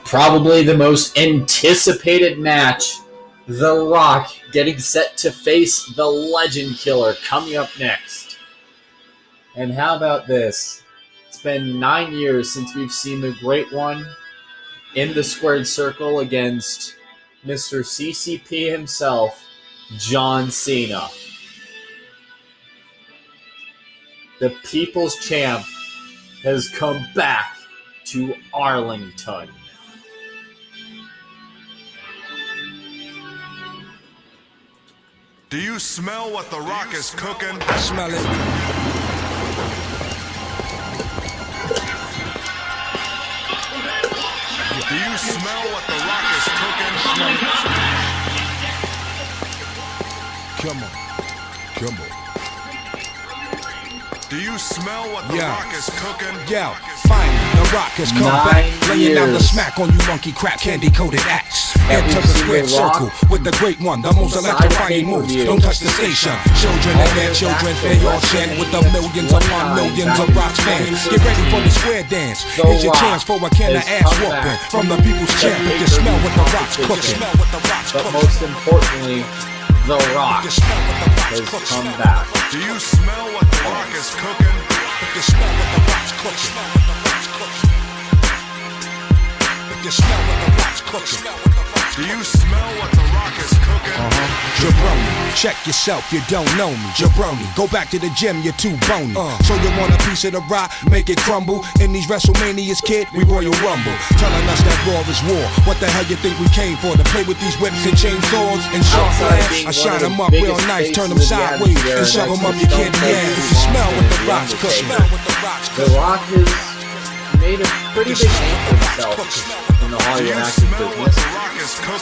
Probably the most anticipated match, The Rock getting set to face the Legend Killer, coming up next. And how about this? It's been 9 years since we've seen the Great One in the squared circle against Mr. CCP himself, John Cena. The People's Champ has come back to Arlington. Do you smell what The Rock is cooking? Smell it. Do you smell what The Rock is cooking? Come on. Come on. Do you smell what The Rock is cooking? Yeah, fine. The Rock has come back, laying down the smack on you monkey crap candy-coated acts. Enter the square circle with the Great One, the most electrifying moves. Don't touch the station. Children and their children, they all chant with the millions upon millions of Rock's fans. Get ready for the square dance. Here's your chance for a can of ass whooping from the People's Champ. You can smell what The Rock's cooking. But most importantly, The Rock has come back. Do you smell what The Rock is cooking? You can smell what The Rock's cooking. You can smell what The Rock's cooking. Do you smell what The Rock is cooking? Jabroni, check yourself, you don't know me. Jabroni, go back to the gym, you're too bony. So you want a piece of the rock, make it crumble. In these WrestleManias, kid, we Royal Rumble. Telling us that Raw is war. What the hell you think we came for? To play with these whips and chainsaws and sharp flash? I shine them up real nice, turn them sideways and shove them up your kid. Yeah, you can smell what The Rock's cooking. The Rock has made a pretty big name for himself in the Hollywood acting business,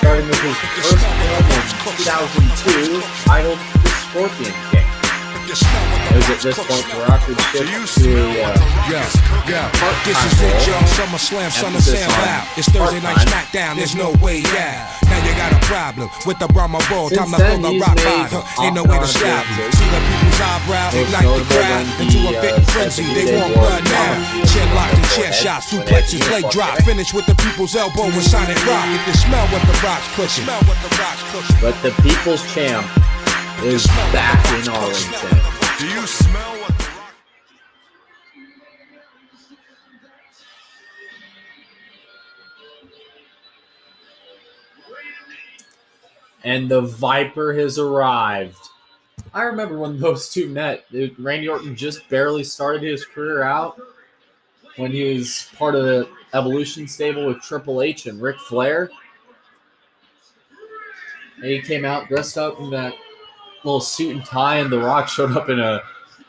starting with his first film in 2002 titled The Scorpion King. It was at this point The Rock would shift to This is it, y'all. SummerSlam, Son of Sam Bow. It's Thursday Night SmackDown, there's no way out. Now you got a problem with the Brahma Bull. Time to pull the Rock by. Ain't no way to stop me. See the people's eyebrow, ignite the crowd into a fitting frenzy. They want blood now. Chin locked and chair shots, suplexes, leg drop. Finish with the people's elbow with Sonic Rock. If you smell what The Rock's cooking. But the People's Champ is back in Arlington. Do you smell what The Rock? And the Viper has arrived. I remember when those two met. Randy Orton just barely started his career out when he was part of the Evolution stable with Triple H and Ric Flair. And he came out dressed up in that little suit and tie, and The Rock showed up in a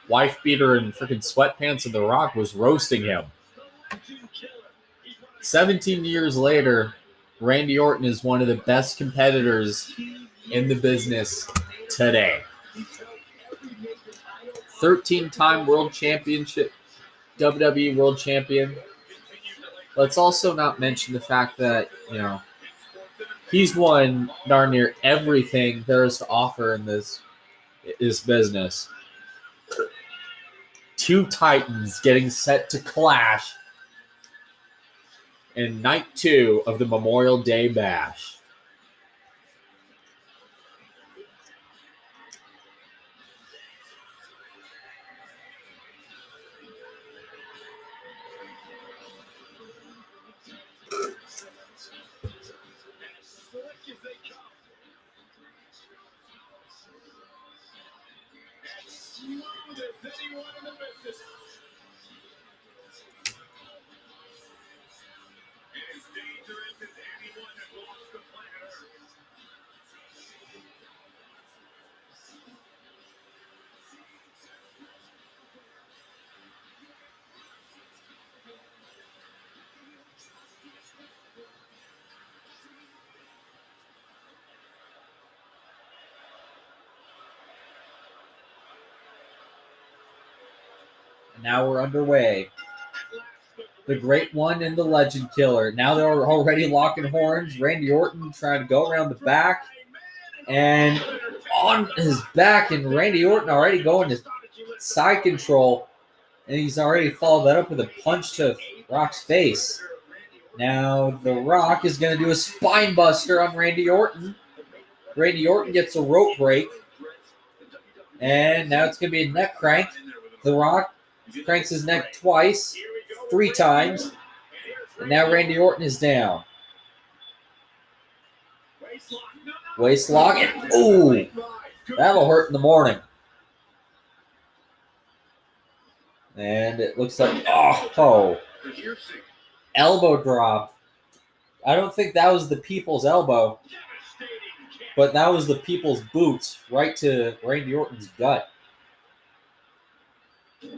wife beater and freaking sweatpants, and The Rock was roasting him. 17 years later, Randy Orton is one of the best competitors in the business today. 13-time world championship, WWE world champion. Let's also not mention the fact that, he's won darn near everything there is to offer in this business. Two Titans getting set to clash in night 2 of the Memorial Day Bash. Now we're underway. The Great One and the Legend Killer. Now they're already locking horns. Randy Orton trying to go around the back. And on his back, and Randy Orton already going to side control. And he's already followed that up with a punch to Rock's face. Now The Rock is going to do a spine buster on Randy Orton. Randy Orton gets a rope break. And now it's going to be a neck crank. The Rock cranks his neck twice, 3 times. And now Randy Orton is down. Waist lock. And ooh, that'll hurt in the morning. And it looks like, oh, elbow drop. I don't think that was the people's elbow, but that was the people's boots right to Randy Orton's gut.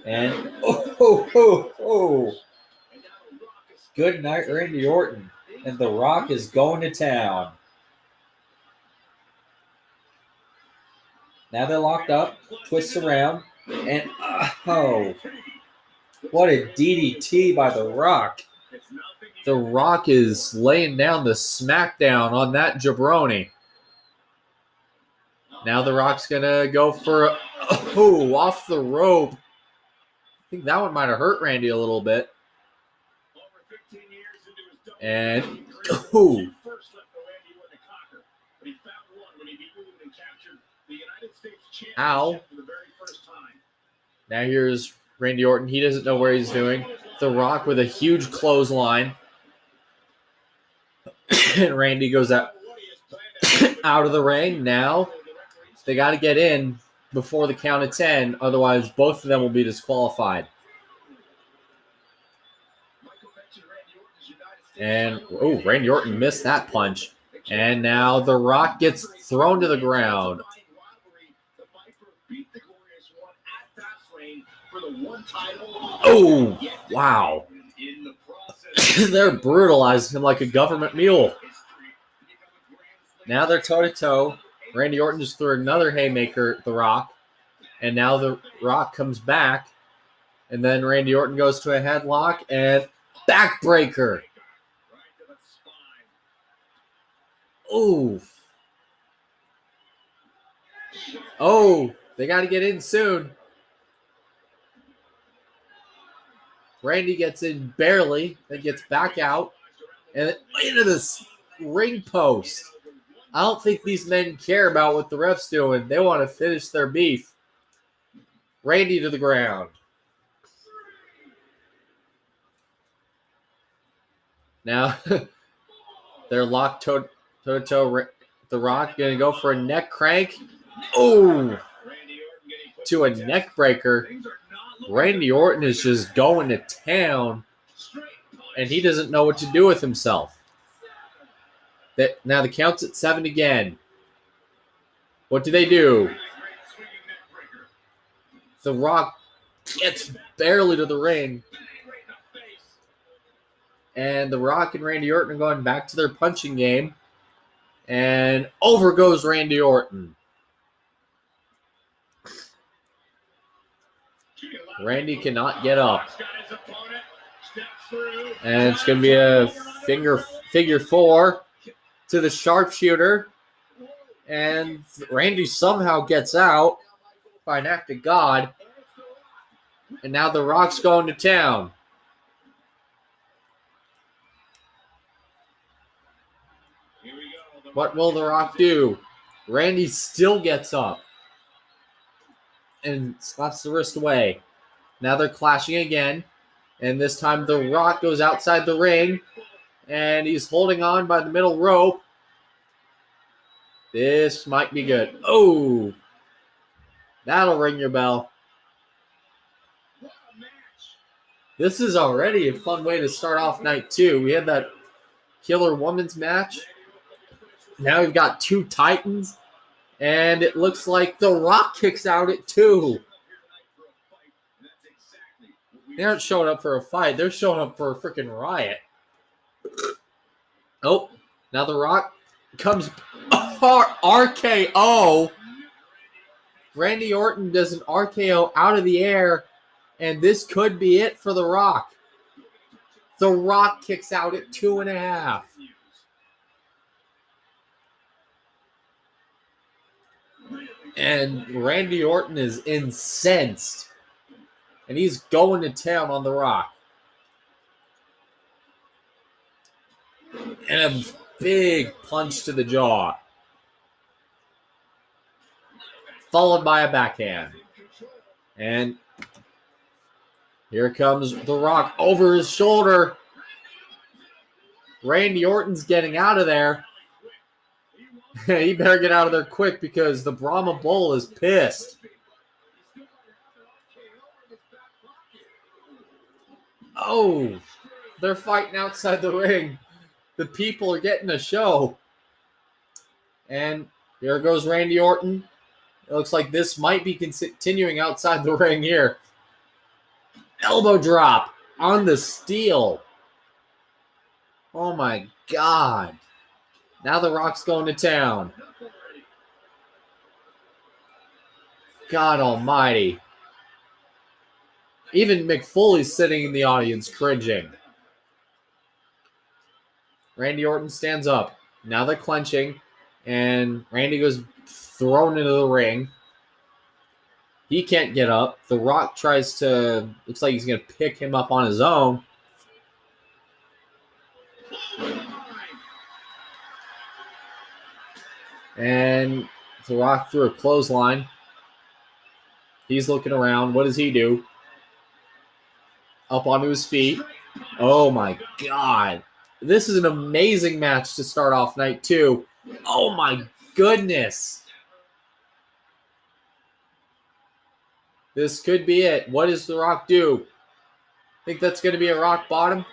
And oh. Good night, Randy Orton. And The Rock is going to town. Now they're locked up, twists around, and what a DDT by The Rock. The Rock is laying down the smackdown on that jabroni. Now The Rock's going to go for off the rope. I think that one might have hurt Randy a little bit. And ow. Now here's Randy Orton. He doesn't know where he's doing. The Rock with a huge clothesline. And Randy goes out of the ring. Now they got to get in before the count of 10. Otherwise, both of them will be disqualified. And, Randy Orton missed that punch. And now The Rock gets thrown to the ground. Oh, wow. They're brutalizing him like a government mule. Now they're toe-to-toe. Randy Orton just threw another haymaker at The Rock. And now The Rock comes back. And then Randy Orton goes to a headlock and backbreaker. Ooh. Oh, they got to get in soon. Randy gets in barely, then gets back out, and into this ring post. I don't think these men care about what the ref's doing. They want to finish their beef. Randy to the ground. Now, they're locked toe-to-toe. The Rock going to go for a neck crank. Oh! To a neck breaker. Randy Orton is just going to town, and he doesn't know what to do with himself. Now the count's at 7 again. What do? The Rock gets barely to the ring. And The Rock and Randy Orton are going back to their punching game. And over goes Randy Orton. Randy cannot get up. And it's going to be a figure 4 to the sharpshooter. And Randy somehow gets out by an act of God. And now The Rock's going to town. What will The Rock do? Randy still gets up and slaps the wrist away. Now they're clashing again. And this time The Rock goes outside the ring. And he's holding on by the middle rope. This might be good. Oh! That'll ring your bell. This is already a fun way to start off night 2. We had that killer women's match. Now we've got 2 Titans. And it looks like The Rock kicks out at 2. They aren't showing up for a fight. They're showing up for a freaking riot. Oh, now The Rock comes RKO. Randy Orton does an RKO out of the air. And this could be it for The Rock. The Rock kicks out at 2.5. And Randy Orton is incensed. And he's going to town on The Rock. And a big punch to the jaw. Followed by a backhand. And here comes The Rock over his shoulder. Randy Orton's getting out of there. He better get out of there quick because the Brahma Bull is pissed. Oh, they're fighting outside the ring. The people are getting a show. And here goes Randy Orton. It looks like this might be continuing outside the ring here. Elbow drop on the steel. Oh my God. Now The Rock's going to town. God almighty. Even Mick Foley's sitting in the audience cringing. Randy Orton stands up. Now they're clenching. And Randy goes thrown into the ring. He can't get up. The Rock tries to... Looks like he's going to pick him up on his own. And The Rock threw a clothesline. He's looking around. What does he do? Up onto his feet. Oh my God. This is an amazing match to start off night 2. Oh my goodness. This could be it. What does The Rock do? Think that's going to be a rock bottom?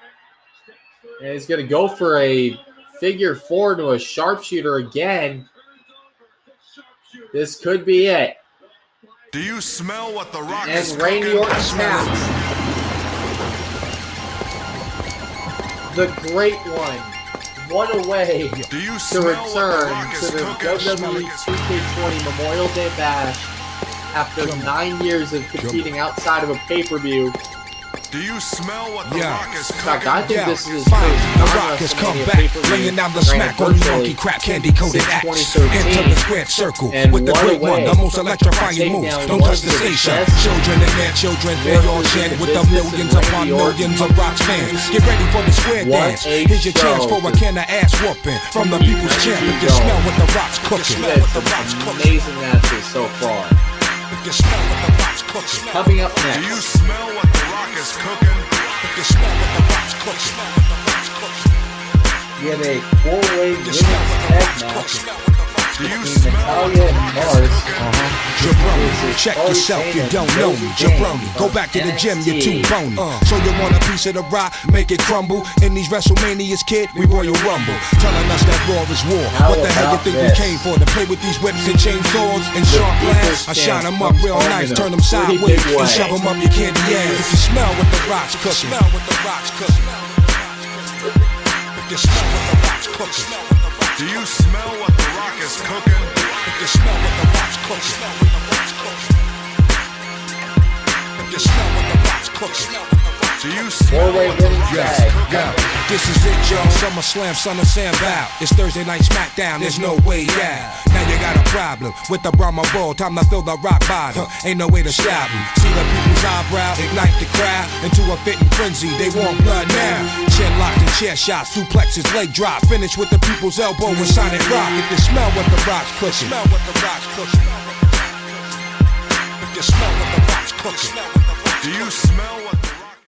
And he's going to go for a figure 4 to a sharpshooter again. This could be it. Do you smell what The Rock is And cooking? Randy Orton taps. The Great One. What a way Do you to smell what The return Rock to is the cooking? WWE 2K20 Memorial Day Bash after 9 years of competing outside of a pay-per-view. Do you smell what The Yeah. Rock is In fact, I cooking? think this is his Fine. first The Rock has come non-WrestleMania back, pay-per-view laying down the ran smack on the virtually monkey crap candy coated since axe. 2013. Enter the squared circle And with the what a great one, way the most electrifying take moves. down Don't one touch of the the station. best Children and their children, they all chant with the business millions in upon Randy Orton. millions of Rock's fans. Get ready for the square What dance. a Here's your chance show for a to can of ass whooping from the people's champ. If you smell what the Rock's cooking. We've had some amazing matches so far. If you smell what the Rock's cooking. Coming up Do you next, smell what The Rock is cooking? If you smell what the Rock's cooking. we have a 4-way women's tag match Do you between smell what Natalia The and Rock is Mars. cooking? Jabroni, check yourself, you don't know me. Jabroni, go back to the gym, you're too bony. So you want a piece of the rock, make it crumble. In these WrestleManias, kid, we Royal Rumble. Telling us that Raw is war. How What the hell you about think this? we came for? To play with these whips and chainsaws and sharp glass? I shine them up real nice, turn them sideways, and shove them up your candy ass. If you smell what the Rock's cooking. Smell what the Rock's cooking. If you smell what the Rock's cooking. Do you smell what The Rock is cooking? If you smell what the Rock's cooking. If you smell what the Rock's cooking. Do you smell 4-way what The women's Rock is tag. cooking? This is it, y'all. SummerSlam, Son of Sam Bow. It's Thursday night SmackDown, there's no way out. Now you got a problem with the Brahma Bull. Time to fill the rock bottom. Ain't no way to stop him. See the people's eyebrow, ignite the crowd into a fitting frenzy. They want blood now. Chin locked and chair shots, suplexes, leg drop. Finish with the people's elbow and Sonic Rock. If you smell what the Rock's cooking. Smell what the Rock's cooking. If you smell what the Rock's cooking. Do you smell what